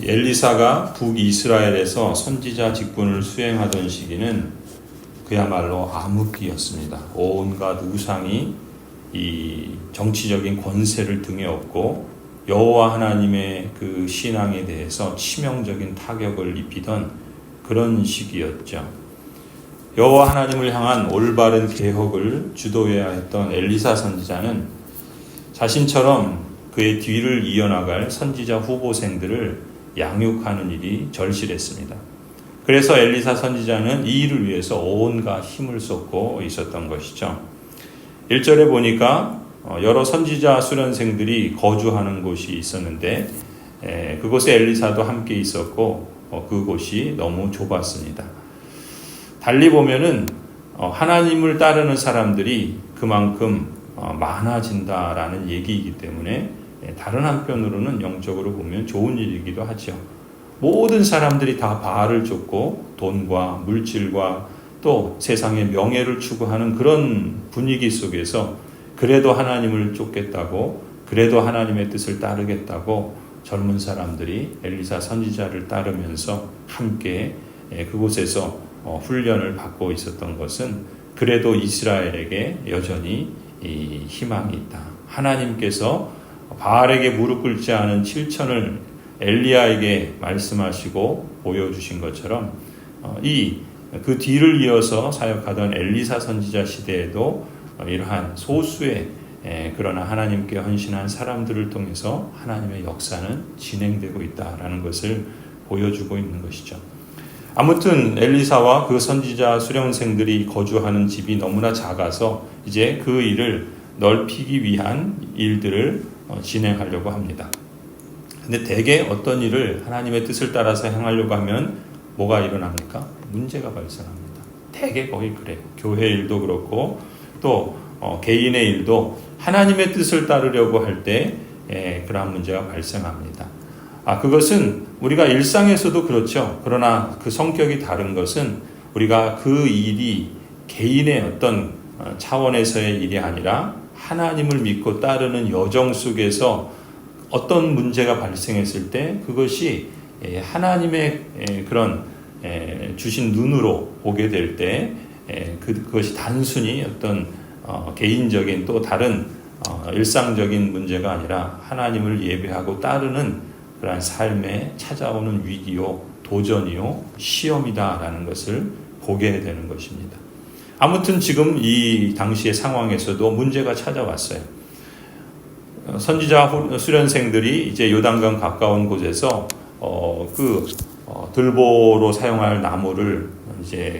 엘리사가 북이스라엘에서 선지자 직분을 수행하던 시기는 그야말로 암흑기였습니다. 온갖 우상이 이 정치적인 권세를 등에 업고 여호와 하나님의 그 신앙에 대해서 치명적인 타격을 입히던 그런 시기였죠. 여호와 하나님을 향한 올바른 개혁을 주도해야 했던 엘리사 선지자는 자신처럼 그의 뒤를 이어나갈 선지자 후보생들을 양육하는 일이 절실했습니다. 그래서 엘리사 선지자는 이 일을 위해서 온갖 힘을 쏟고 있었던 것이죠. 1절에 보니까 여러 선지자 수련생들이 거주하는 곳이 있었는데 그곳에 엘리사도 함께 있었고 그곳이 너무 좁았습니다. 달리 보면은 하나님을 따르는 사람들이 그만큼 많아진다라는 얘기이기 때문에 다른 한편으로는 영적으로 보면 좋은 일이기도 하죠. 모든 사람들이 다 바알을 쫓고 돈과 물질과 또 세상의 명예를 추구하는 그런 분위기 속에서 그래도 하나님을 쫓겠다고, 그래도 하나님의 뜻을 따르겠다고 젊은 사람들이 엘리사 선지자를 따르면서 함께 그곳에서 훈련을 받고 있었던 것은 그래도 이스라엘에게 여전히 희망이 있다. 하나님께서 바알에게 무릎 꿇지 않은 7천을 엘리야에게 말씀하시고 보여주신 것처럼 그 뒤를 이어서 사역하던 엘리사 선지자 시대에도 이러한 소수의 그러나 하나님께 헌신한 사람들을 통해서 하나님의 역사는 진행되고 있다라는 것을 보여주고 있는 것이죠. 아무튼 엘리사와 그 선지자 수령생들이 거주하는 집이 너무나 작아서 이제 그 일을 넓히기 위한 일들을 진행하려고 합니다. 근데 대개 어떤 일을 하나님의 뜻을 따라서 행하려고 하면 뭐가 일어납니까? 문제가 발생합니다. 대개 거의 그래요. 교회 일도 그렇고 또 개인의 일도 하나님의 뜻을 따르려고 할 때 그러한 문제가 발생합니다. 그것은 우리가 일상에서도 그렇죠. 그러나 그 성격이 다른 것은 우리가 그 일이 개인의 어떤 차원에서의 일이 아니라 하나님을 믿고 따르는 여정 속에서 어떤 문제가 발생했을 때 그것이 하나님의 그런 주신 눈으로 보게 될 때 그것이 단순히 어떤 개인적인 또 다른 일상적인 문제가 아니라 하나님을 예배하고 따르는 그러한 삶에 찾아오는 위기요, 도전이요, 시험이다라는 것을 보게 되는 것입니다. 아무튼 지금 이 당시의 상황에서도 문제가 찾아왔어요. 선지자 수련생들이 이제 요단강 가까운 곳에서 들보로 사용할 나무를 이제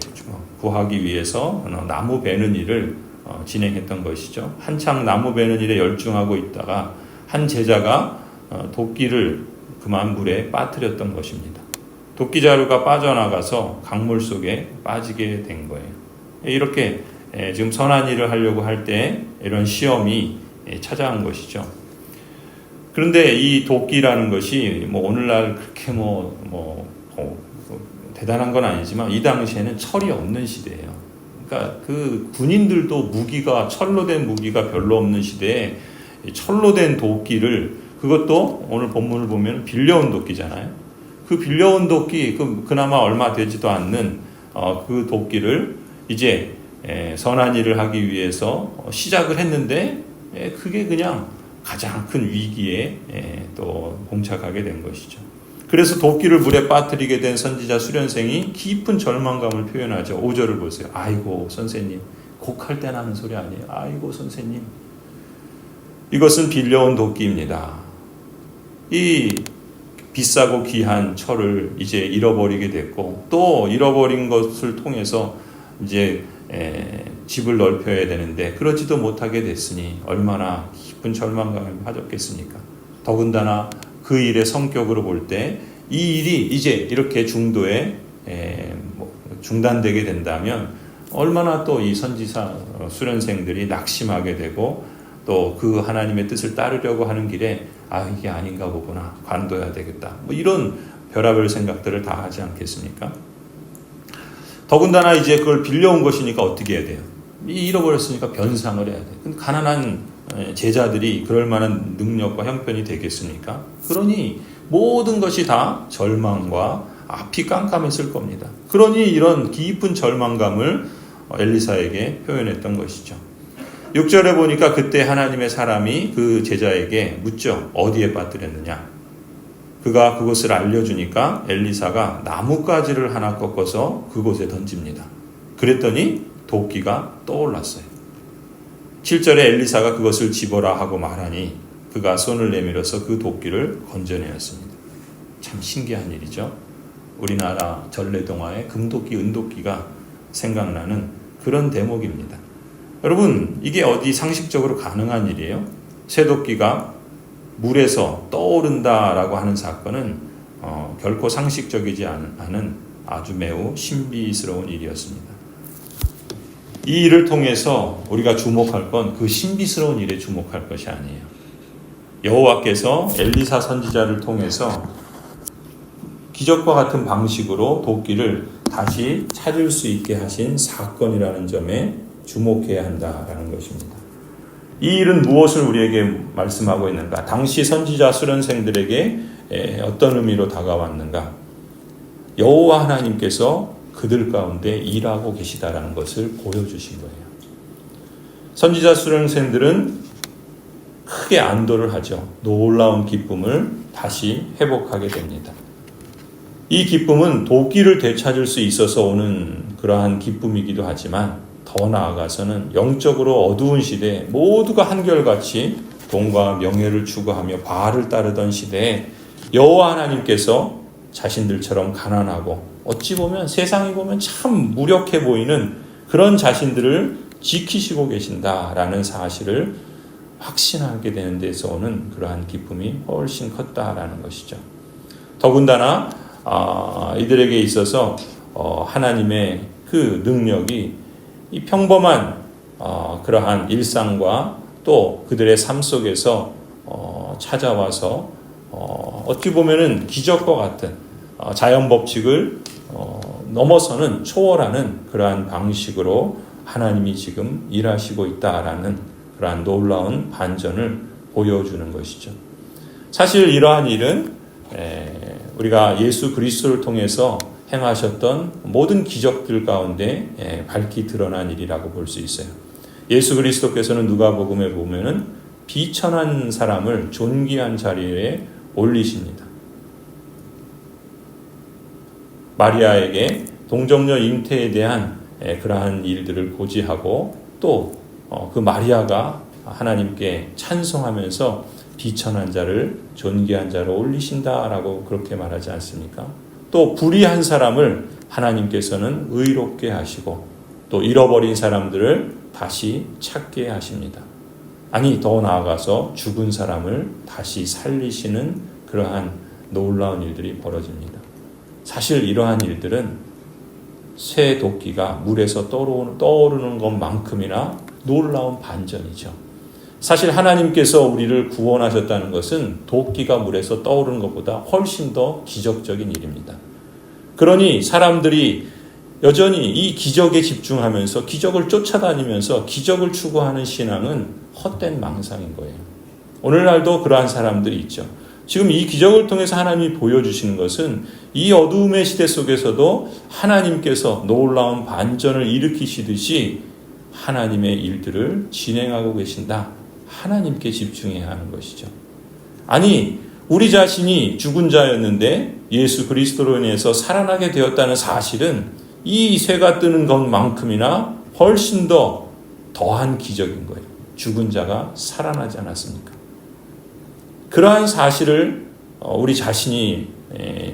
구하기 위해서 나무 베는 일을 진행했던 것이죠. 한창 나무 베는 일에 열중하고 있다가 한 제자가 도끼를 그만 물에 빠뜨렸던 것입니다. 도끼 자루가 빠져나가서 강물 속에 빠지게 된 거예요. 이렇게 지금 선한 일을 하려고 할 때 이런 시험이 찾아온 것이죠. 그런데 이 도끼라는 것이 오늘날 그렇게 대단한 건 아니지만 이 당시에는 철이 없는 시대예요. 그러니까 그 군인들도 철로 된 무기가 별로 없는 시대에 철로 된 도끼를, 그것도 오늘 본문을 보면 빌려온 도끼잖아요. 그 빌려온 도끼, 그나마 얼마 되지도 않는 그 도끼를 이제 선한 일을 하기 위해서 시작을 했는데 그게 그냥 가장 큰 위기에 또 봉착하게 된 것이죠. 그래서 도끼를 물에 빠뜨리게 된 선지자 수련생이 깊은 절망감을 표현하죠. 5절을 보세요. 아이고 선생님, 곡할 때 나는 소리 아니에요. 아이고 선생님, 이것은 빌려온 도끼입니다. 이 비싸고 귀한 철을 이제 잃어버리게 됐고, 또 잃어버린 것을 통해서 이제 집을 넓혀야 되는데 그러지도 못하게 됐으니 얼마나 깊은 절망감에 빠졌겠습니까? 더군다나 그 일의 성격으로 볼 때 이 일이 이제 이렇게 중도에 중단되게 된다면 얼마나 또 이 선지자 수련생들이 낙심하게 되고 또 그 하나님의 뜻을 따르려고 하는 길에 이게 아닌가 보구나, 관둬야 되겠다, 이런 별의별 생각들을 다 하지 않겠습니까? 더군다나 이제 그걸 빌려온 것이니까 어떻게 해야 돼요? 잃어버렸으니까 변상을 해야 돼요. 가난한 제자들이 그럴 만한 능력과 형편이 되겠습니까? 그러니 모든 것이 다 절망과 앞이 깜깜했을 겁니다. 그러니 이런 깊은 절망감을 엘리사에게 표현했던 것이죠. 6절에 보니까 그때 하나님의 사람이 그 제자에게 묻죠. 어디에 빠뜨렸느냐? 그가 그것을 알려주니까 엘리사가 나뭇가지를 하나 꺾어서 그곳에 던집니다. 그랬더니 도끼가 떠올랐어요. 7절에 엘리사가 그것을 집어라 하고 말하니 그가 손을 내밀어서 그 도끼를 건져내었습니다. 참 신기한 일이죠. 우리나라 전래동화의 금도끼, 은도끼가 생각나는 그런 대목입니다. 여러분, 이게 어디 상식적으로 가능한 일이에요? 쇠도끼가 물에서 떠오른다라고 하는 사건은 결코 상식적이지 않은 아주 매우 신비스러운 일이었습니다. 이 일을 통해서 우리가 주목할 건 그 신비스러운 일에 주목할 것이 아니에요. 여호와께서 엘리사 선지자를 통해서 기적과 같은 방식으로 도끼를 다시 찾을 수 있게 하신 사건이라는 점에 주목해야 한다라는 것입니다. 이 일은 무엇을 우리에게 말씀하고 있는가? 당시 선지자 수련생들에게 어떤 의미로 다가왔는가? 여호와 하나님께서 그들 가운데 일하고 계시다라는 것을 보여주신 거예요. 선지자 수련생들은 크게 안도를 하죠. 놀라운 기쁨을 다시 회복하게 됩니다. 이 기쁨은 도끼를 되찾을 수 있어서 오는 그러한 기쁨이기도 하지만 더 나아가서는 영적으로 어두운 시대에 모두가 한결같이 돈과 명예를 추구하며 바알을 따르던 시대에 여호와 하나님께서 자신들처럼 가난하고 어찌 보면 세상이 보면 참 무력해 보이는 그런 자신들을 지키시고 계신다라는 사실을 확신하게 되는 데서 오는 그러한 기쁨이 훨씬 컸다라는 것이죠. 더군다나 이들에게 있어서 하나님의 그 능력이 이 평범한 그러한 일상과 또 그들의 삶 속에서 찾아와서 어떻게 보면은 기적과 같은 자연 법칙을 넘어서는 초월하는 그러한 방식으로 하나님이 지금 일하시고 있다라는 그러한 놀라운 반전을 보여주는 것이죠. 사실 이러한 일은 우리가 예수 그리스도를 통해서 행하셨던 모든 기적들 가운데 밝히 드러난 일이라고 볼 수 있어요. 예수 그리스도께서는 누가복음에 보면은 비천한 사람을 존귀한 자리에 올리십니다. 마리아에게 동정녀 잉태에 대한 그러한 일들을 고지하고 또 그 마리아가 하나님께 찬송하면서 비천한 자를 존귀한 자로 올리신다라고 그렇게 말하지 않습니까? 또 불의한 사람을 하나님께서는 의롭게 하시고 또 잃어버린 사람들을 다시 찾게 하십니다. 아니 더 나아가서 죽은 사람을 다시 살리시는 그러한 놀라운 일들이 벌어집니다. 사실 이러한 일들은 새 도끼가 물에서 떠오르는 것만큼이나 놀라운 반전이죠. 사실 하나님께서 우리를 구원하셨다는 것은 도끼가 물에서 떠오르는 것보다 훨씬 더 기적적인 일입니다. 그러니 사람들이 여전히 이 기적에 집중하면서 기적을 쫓아다니면서 기적을 추구하는 신앙은 헛된 망상인 거예요. 오늘날도 그러한 사람들이 있죠. 지금 이 기적을 통해서 하나님이 보여주시는 것은 이 어두움의 시대 속에서도 하나님께서 놀라운 반전을 일으키시듯이 하나님의 일들을 진행하고 계신다. 하나님께 집중해야 하는 것이죠. 아니, 우리 자신이 죽은 자였는데 예수 그리스도로 인해서 살아나게 되었다는 사실은 이 쇠가 뜨는 것만큼이나 훨씬 더한 기적인 거예요. 죽은 자가 살아나지 않았습니까? 그러한 사실을 우리 자신이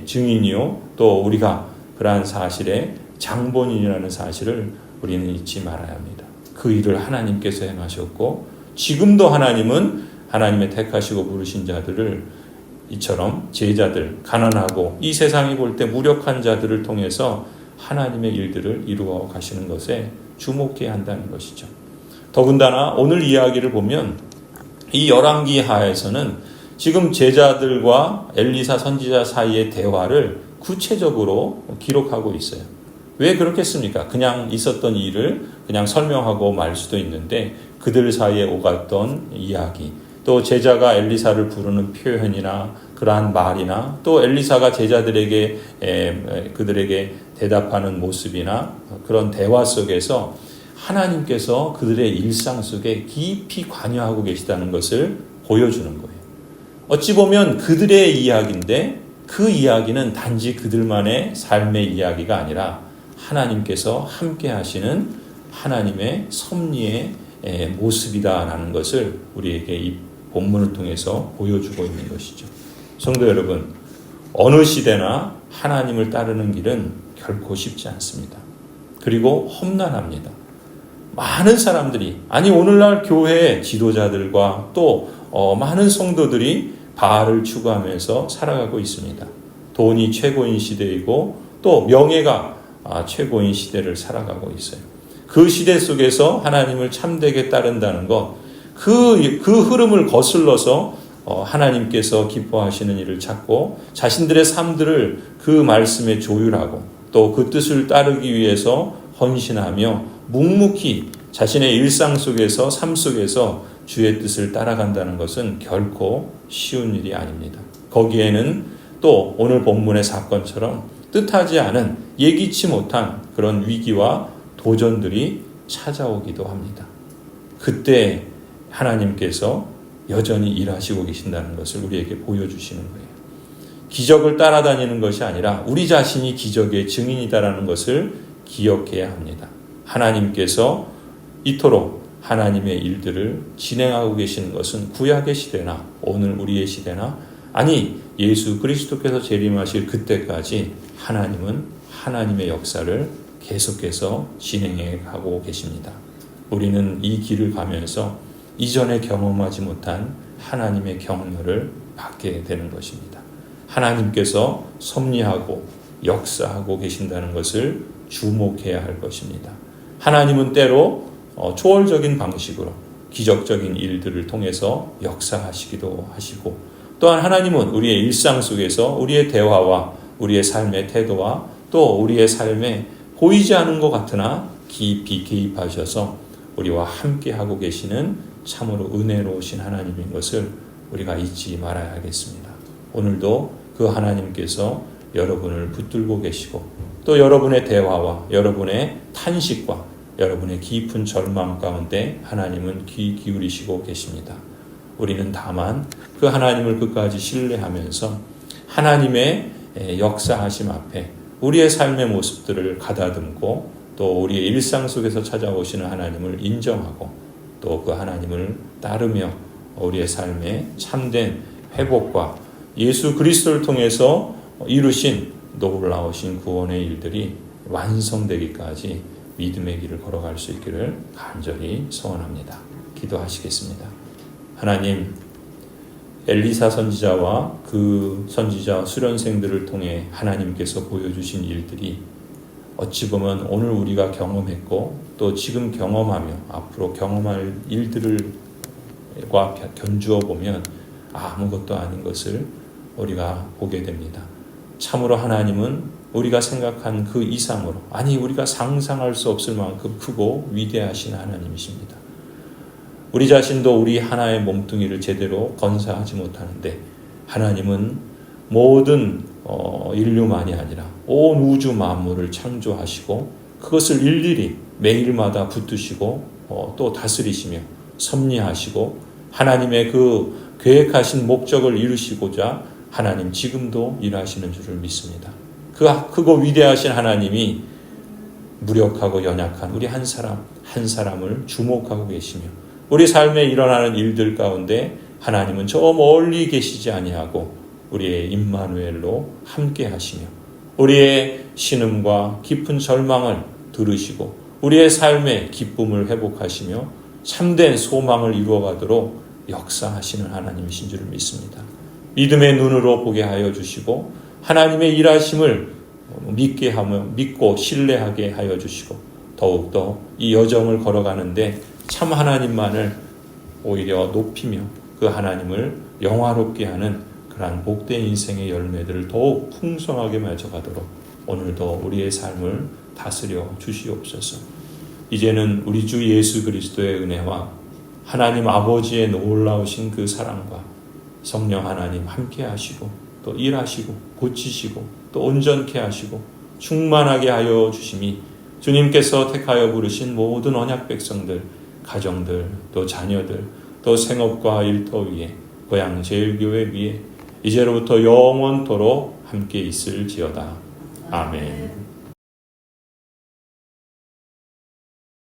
증인이요 또 우리가 그러한 사실의 장본인이라는 사실을 우리는 잊지 말아야 합니다. 그 일을 하나님께서 행하셨고 지금도 하나님은 하나님의 택하시고 부르신 자들을 이처럼 제자들, 가난하고 이 세상이 볼 때 무력한 자들을 통해서 하나님의 일들을 이루어 가시는 것에 주목해야 한다는 것이죠. 더군다나 오늘 이야기를 보면 이 열왕기 하에서는 지금 제자들과 엘리사 선지자 사이의 대화를 구체적으로 기록하고 있어요. 왜 그렇겠습니까? 그냥 있었던 일을 그냥 설명하고 말 수도 있는데 그들 사이에 오갔던 이야기, 또 제자가 엘리사를 부르는 표현이나 그러한 말이나 또 엘리사가 제자들에게 그들에게 대답하는 모습이나 그런 대화 속에서 하나님께서 그들의 일상 속에 깊이 관여하고 계시다는 것을 보여주는 거예요. 어찌 보면 그들의 이야기인데 그 이야기는 단지 그들만의 삶의 이야기가 아니라 하나님께서 함께 하시는 하나님의 섭리의 모습이다라는 것을 우리에게 이 본문을 통해서 보여주고 있는 것이죠. 성도 여러분, 어느 시대나 하나님을 따르는 길은 결코 쉽지 않습니다. 그리고 험난합니다. 많은 사람들이, 아니 오늘날 교회 지도자들과 또 많은 성도들이 바알을 추구하면서 살아가고 있습니다. 돈이 최고인 시대이고 또 명예가 최고인 시대를 살아가고 있어요. 그 시대 속에서 하나님을 참되게 따른다는 것, 그 흐름을 거슬러서 하나님께서 기뻐하시는 일을 찾고 자신들의 삶들을 그 말씀에 조율하고 또 그 뜻을 따르기 위해서 헌신하며 묵묵히 자신의 일상 속에서 삶 속에서 주의 뜻을 따라간다는 것은 결코 쉬운 일이 아닙니다. 거기에는 또 오늘 본문의 사건처럼 뜻하지 않은 예기치 못한 그런 위기와 도전들이 찾아오기도 합니다. 그때 하나님께서 여전히 일하시고 계신다는 것을 우리에게 보여주시는 거예요. 기적을 따라다니는 것이 아니라 우리 자신이 기적의 증인이다라는 것을 기억해야 합니다. 하나님께서 이토록 하나님의 일들을 진행하고 계시는 것은 구약의 시대나 오늘 우리의 시대나 아니 예수 그리스도께서 재림하실 그때까지 하나님은 하나님의 역사를 계속해서 진행해 가고 계십니다. 우리는 이 길을 가면서 이전에 경험하지 못한 하나님의 격려를 받게 되는 것입니다. 하나님께서 섭리하고 역사하고 계신다는 것을 주목해야 할 것입니다. 하나님은 때로 초월적인 방식으로 기적적인 일들을 통해서 역사하시기도 하시고 또한 하나님은 우리의 일상 속에서 우리의 대화와 우리의 삶의 태도와 또 우리의 삶에 보이지 않은 것 같으나 깊이 개입하셔서 우리와 함께하고 계시는 참으로 은혜로우신 하나님인 것을 우리가 잊지 말아야겠습니다. 오늘도 그 하나님께서 여러분을 붙들고 계시고 또 여러분의 대화와 여러분의 탄식과 여러분의 깊은 절망 가운데 하나님은 귀 기울이시고 계십니다. 우리는 다만 그 하나님을 끝까지 신뢰하면서 하나님의 역사하심 앞에 우리의 삶의 모습들을 가다듬고 또 우리의 일상 속에서 찾아오시는 하나님을 인정하고 또 그 하나님을 따르며 우리의 삶에 참된 회복과 예수 그리스도를 통해서 이루신 놀라우신 구원의 일들이 완성되기까지 믿음의 길을 걸어갈 수 있기를 간절히 소원합니다. 기도하시겠습니다. 하나님, 엘리사 선지자와 그 선지자 수련생들을 통해 하나님께서 보여주신 일들이 어찌 보면 오늘 우리가 경험했고 또 지금 경험하며 앞으로 경험할 일들과 견주어 보면 아무것도 아닌 것을 우리가 보게 됩니다. 참으로 하나님은 우리가 생각한 그 이상으로 아니 우리가 상상할 수 없을 만큼 크고 위대하신 하나님이십니다. 우리 자신도 우리 하나의 몸뚱이를 제대로 건사하지 못하는데 하나님은 모든 인류만이 아니라 온 우주 만물을 창조하시고 그것을 일일이 매일마다 붙드시고 또 다스리시며 섭리하시고 하나님의 그 계획하신 목적을 이루시고자 하나님 지금도 일하시는 줄을 믿습니다. 그 크고 위대하신 하나님이 무력하고 연약한 우리 한 사람 한 사람을 주목하고 계시며 우리 삶에 일어나는 일들 가운데 하나님은 저 멀리 계시지 아니하고 우리의 임마누엘로 함께 하시며 우리의 신음과 깊은 절망을 들으시고 우리의 삶의 기쁨을 회복하시며 참된 소망을 이루어가도록 역사하시는 하나님이신 줄을 믿습니다. 믿음의 눈으로 보게 하여 주시고 하나님의 일하심을 믿게 하며 믿고 신뢰하게 하여 주시고 더욱더 이 여정을 걸어가는데 참 하나님만을 오히려 높이며 그 하나님을 영화롭게 하는 그러한 복된 인생의 열매들을 더욱 풍성하게 맺어가도록 오늘도 우리의 삶을 다스려 주시옵소서. 이제는 우리 주 예수 그리스도의 은혜와 하나님 아버지의 놀라우신 그 사랑과 성령 하나님 함께 하시고 또 일하시고 고치시고 또 온전케 하시고 충만하게 하여 주심이 주님께서 택하여 부르신 모든 언약 백성들, 가정들, 또 자녀들, 또 생업과 일터 위에, 고향 제일교회 위에 이제로부터 영원토록 함께 있을지어다. 아멘.